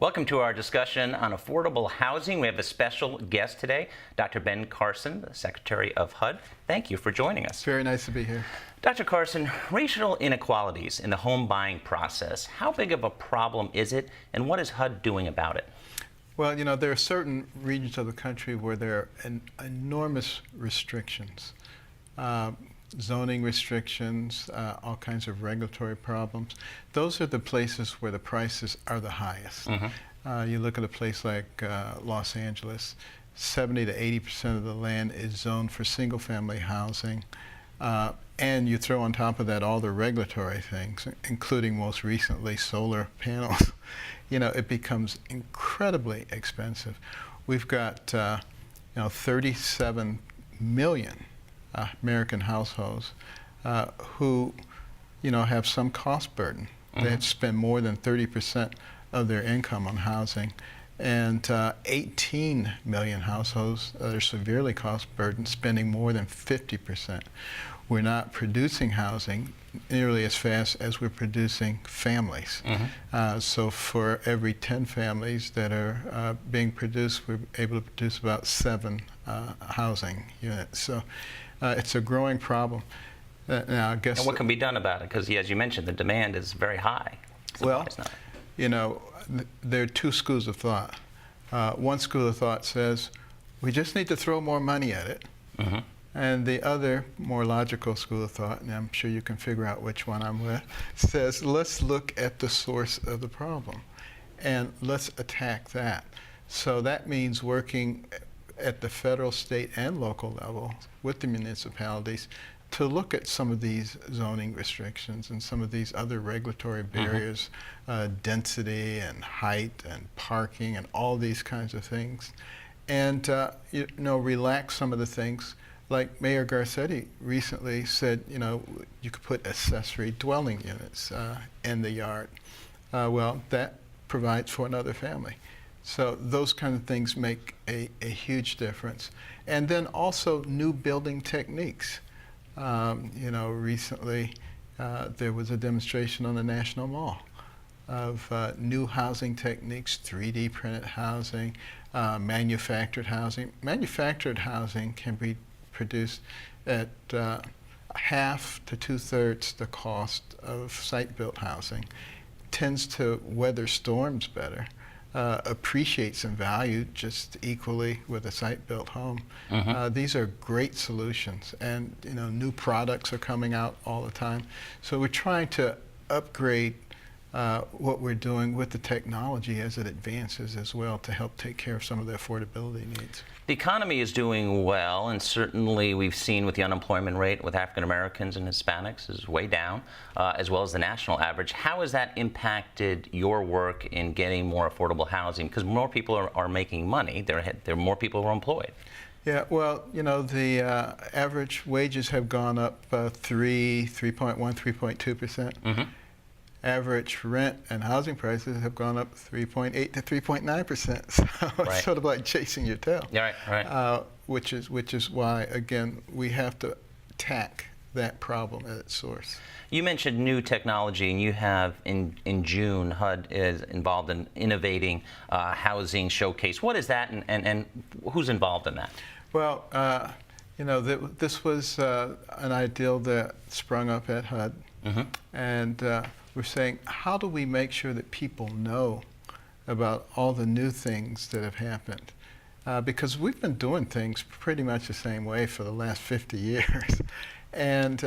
Welcome to our discussion on affordable housing. We have a special guest today, Dr. Ben Carson, the Secretary of HUD. Thank you for joining us. Very nice to be here. Dr. Carson, racial inequalities in the home buying process, how big of a problem is it, and what is HUD doing about it? Well, you know, there are certain regions of the country where there are enormous restrictions. Zoning restrictions, all kinds of regulatory problems. Those are the places where the prices are the highest. You look at a place like Los Angeles, 70 to 80% of the land is zoned for single-family housing. And you throw on top of that all the regulatory things, including most recently solar panels. You know, it becomes incredibly expensive. We've got 37 million American households who, have some cost burden. They spend more than 30% of their income on housing, and 18 million households that are severely cost burdened, spending more than 50%. We're not producing housing nearly as fast as we're producing families. So for every 10 families that are being produced, we're able to produce about 7 housing units. So it's a growing problem. Now, I guess. And what can be done about it? Because, as you mentioned, the demand is very high. Well, there are two schools of thought. One school of thought says, we just need to throw more money at it. And the other, more logical school of thought, and I'm sure you can figure out which one I'm with, says, let's look at the source of the problem and let's attack that. So that means working at the federal, state, and local level with the municipalities to look at some of these zoning restrictions and some of these other regulatory barriers, density and height and parking and all these kinds of things, and relax some of the things. Like Mayor Garcetti recently said, you could put accessory dwelling units in the yard. Well, that provides for another family. So those kind of things make a huge difference. And then also new building techniques. Recently there was a demonstration on the National Mall of new housing techniques, 3D printed housing, manufactured housing. Manufactured housing can be produced at half to 2/3 the cost of site-built housing, tends to weather storms better, appreciates in value just equally with a site-built home. These are great solutions, and new products are coming out all the time. So we're trying to upgrade what we're doing with the technology as it advances as well to help take care of some of the affordability needs. The economy is doing well, and certainly we've seen with the unemployment rate with African Americans and Hispanics is way down, as well as the national average. How has that impacted your work in getting more affordable housing? Because more people are making money, there are more people who are employed. Yeah, well, the average wages have gone up 3.1, 3.2%. Average rent and housing prices have gone up 3.8 to 3.9%. So it's sort of like chasing your tail. Right. Which is why, again, we have to attack that problem at its source. You mentioned new technology, and you have in June, HUD is involved in innovating housing showcase. What is that, and who's involved in that? Well, this was an ideal that sprung up at HUD, and we're saying, how do we make sure that people know about all the new things that have happened? Because we've been doing things pretty much the same way for the last 50 years, and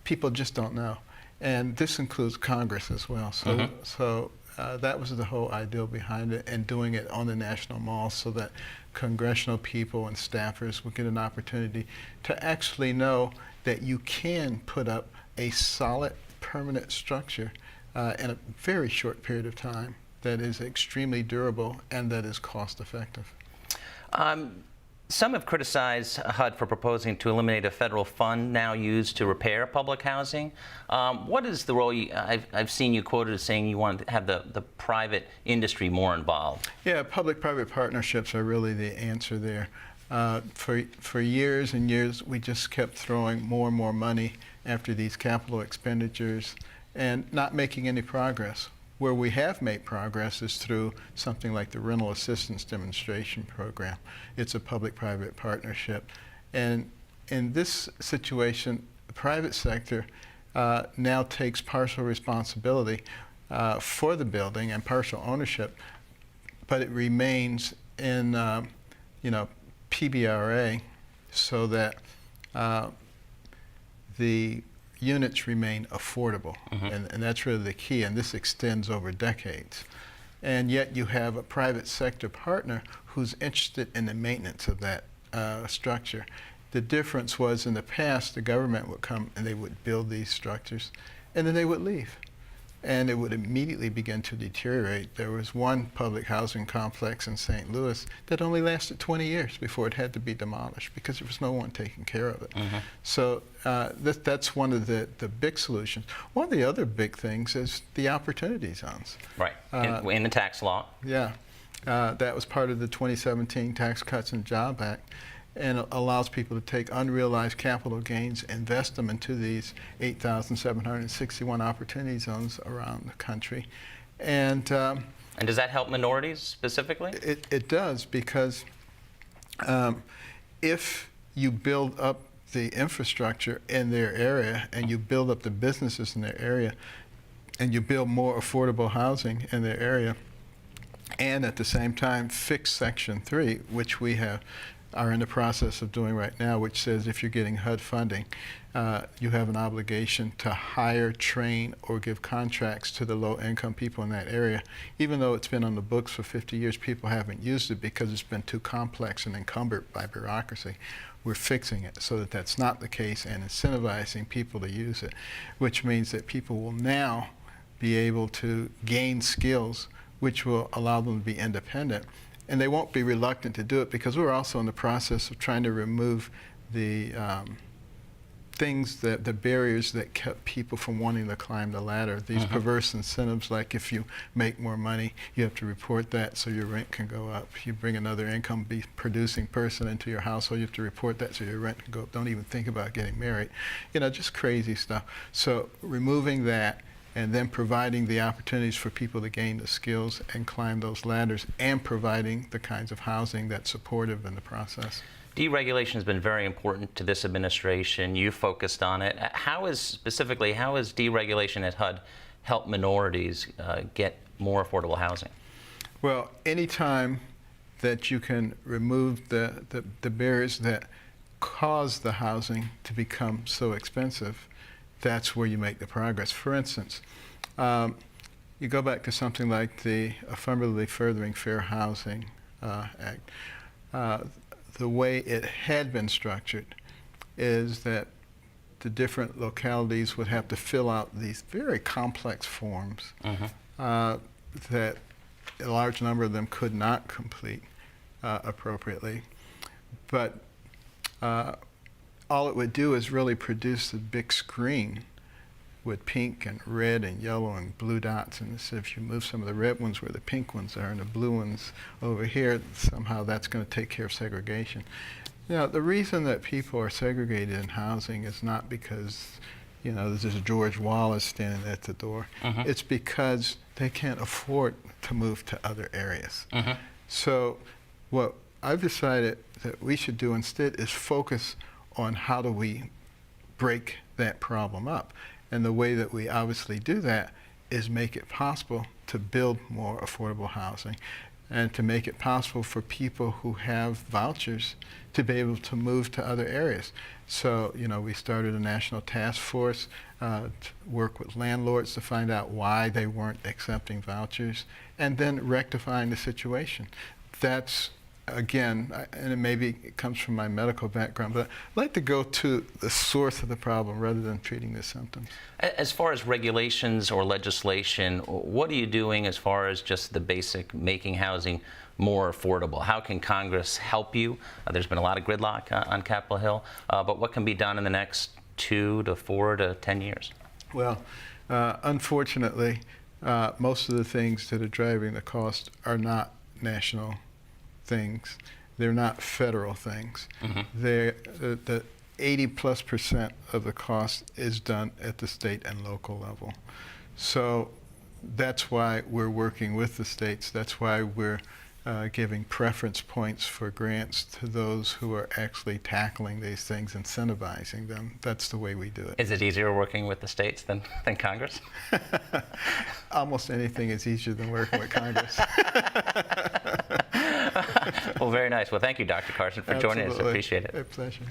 people just don't know. And this includes Congress as well. So that was the whole ideal behind it, and doing it on the National Mall so that congressional people and staffers would get an opportunity to actually know that you can put up a solid permanent structure in a very short period of time that is extremely durable and that is cost effective. Some have criticized HUD for proposing to eliminate a federal fund now used to repair public housing. What is the role I've seen you quoted as saying you want to have the private industry more involved? Yeah, public-private partnerships are really the answer there. For years and years, we just kept throwing more and more money after these capital expenditures and not making any progress. where we have made progress is through something like the Rental Assistance Demonstration Program. It's a public-private partnership. And in this situation, the private sector now takes partial responsibility for the building and partial ownership, but it remains in PBRA so that the units remain affordable, and that's really the key, and this extends over decades. And yet you have a private sector partner who's interested in the maintenance of that structure. The difference was in the past, the government would come and they would build these structures, and then they would leave. And it would immediately begin to deteriorate. There was one public housing complex in St. Louis that only lasted 20 years before it had to be demolished because there was no one taking care of it. So that's one of the big solutions. One of the other big things is the opportunity zones. Right, in the tax law. Yeah, that was part of the 2017 Tax Cuts and Jobs Act, and allows people to take unrealized capital gains, invest them into these 8,761 opportunity zones around the country. And does that help minorities specifically? It does, because if you build up the infrastructure in their area and you build up the businesses in their area and you build more affordable housing in their area, and at the same time fix Section 3, which we are in the process of doing right now, which says if you're getting HUD funding, you have an obligation to hire, train, or give contracts to the low-income people in that area. Even though it's been on the books for 50 years, people haven't used it because it's been too complex and encumbered by bureaucracy. We're fixing it so that that's not the case and incentivizing people to use it, which means that people will now be able to gain skills which will allow them to be independent. And they won't be reluctant to do it because we're also in the process of trying to remove the the barriers that kept people from wanting to climb the ladder. These perverse incentives, like if you make more money, you have to report that so your rent can go up. If you bring another income-producing person into your household, you have to report that so your rent can go up. Don't even think about getting married. Just crazy stuff. So removing that, and then providing the opportunities for people to gain the skills and climb those ladders, and providing the kinds of housing that's supportive in the process. Deregulation has been very important to this administration. You focused on it. How has deregulation at HUD helped minorities get more affordable housing? Well, anytime that you can remove the barriers that cause the housing to become so expensive, that's where you make the progress. For instance, you go back to something like the Affirmatively Furthering Fair Housing Act. The way it had been structured is that the different localities would have to fill out these very complex forms that a large number of them could not complete appropriately. But all it would do is really produce a big screen with pink and red and yellow and blue dots. And so if you move some of the red ones where the pink ones are and the blue ones over here, somehow that's going to take care of segregation. The reason that people are segregated in housing is not because, there's this George Wallace standing at the door. It's because they can't afford to move to other areas. So what I've decided that we should do instead is focus on how do we break that problem up. And the way that we obviously do that is make it possible to build more affordable housing and to make it possible for people who have vouchers to be able to move to other areas. So, we started a national task force to work with landlords to find out why they weren't accepting vouchers and then rectifying the situation. That's, again, and maybe it comes from my medical background, but I'd like to go to the source of the problem rather than treating the symptoms. As far as regulations or legislation, what are you doing as far as just the basic making housing more affordable? How can Congress help you? There's been a lot of gridlock on Capitol Hill, but what can be done in the next 2 to 4 to 10 years? Well, unfortunately, most of the things that are driving the cost are not national things. They're not federal things. They're, the 80+% of the cost is done at the state and local level. So that's why we're working with the states. That's why we're giving preference points for grants to those who are actually tackling these things, incentivizing them. That's the way we do it. Is it easier working with the states than Congress? Almost anything is easier than working with Congress. Well, very nice. Well, thank you, Dr. Carson, for joining us. I appreciate it. A pleasure.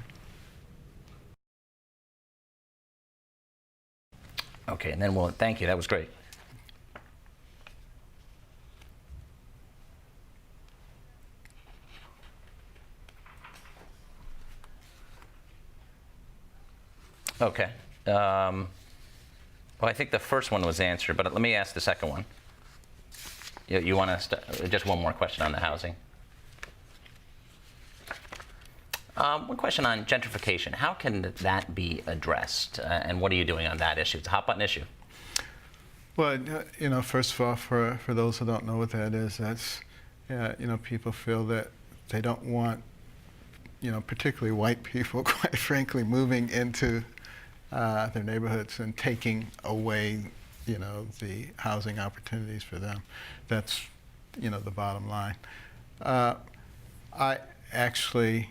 Okay, and then we'll thank you. That was great. Okay. Well, I think the first one was answered, but let me ask the second one. You want to just one more question on the housing? One question on gentrification. How can that be addressed, and what are you doing on that issue? It's a hot button issue. Well, first of all, for those who don't know what that is, that's, people feel that they don't want, particularly white people, quite frankly, moving into their neighborhoods and taking away, the housing opportunities for them. That's, the bottom line. I actually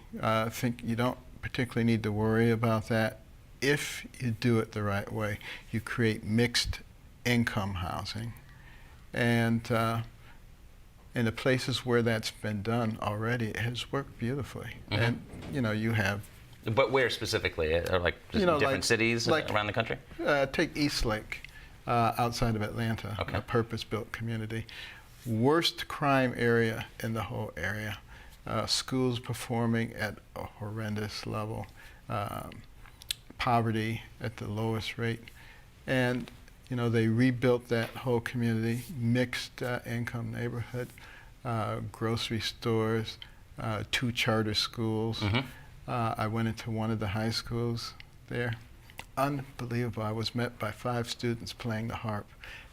think you don't particularly need to worry about that if you do it the right way. You create mixed income housing, and in the places where that's been done already, it has worked beautifully. Mm-hmm. And you have. But where specifically? Like just different cities around the country? Take Eastlake, outside of Atlanta, okay. A purpose-built community. Worst crime area in the whole area. Schools performing at a horrendous level. Poverty at the lowest rate. And they rebuilt that whole community, mixed income neighborhood, grocery stores, 2 charter schools. Mm-hmm. I went into one of the high schools there. Unbelievable. I was met by 5 students playing the harp.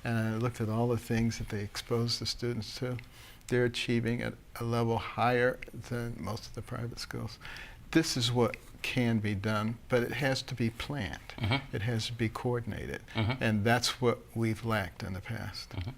And I looked at all the things that they exposed the students to. They're achieving at a level higher than most of the private schools. This is what can be done, but it has to be planned. Mm-hmm. It has to be coordinated. Mm-hmm. And that's what we've lacked in the past. Mm-hmm.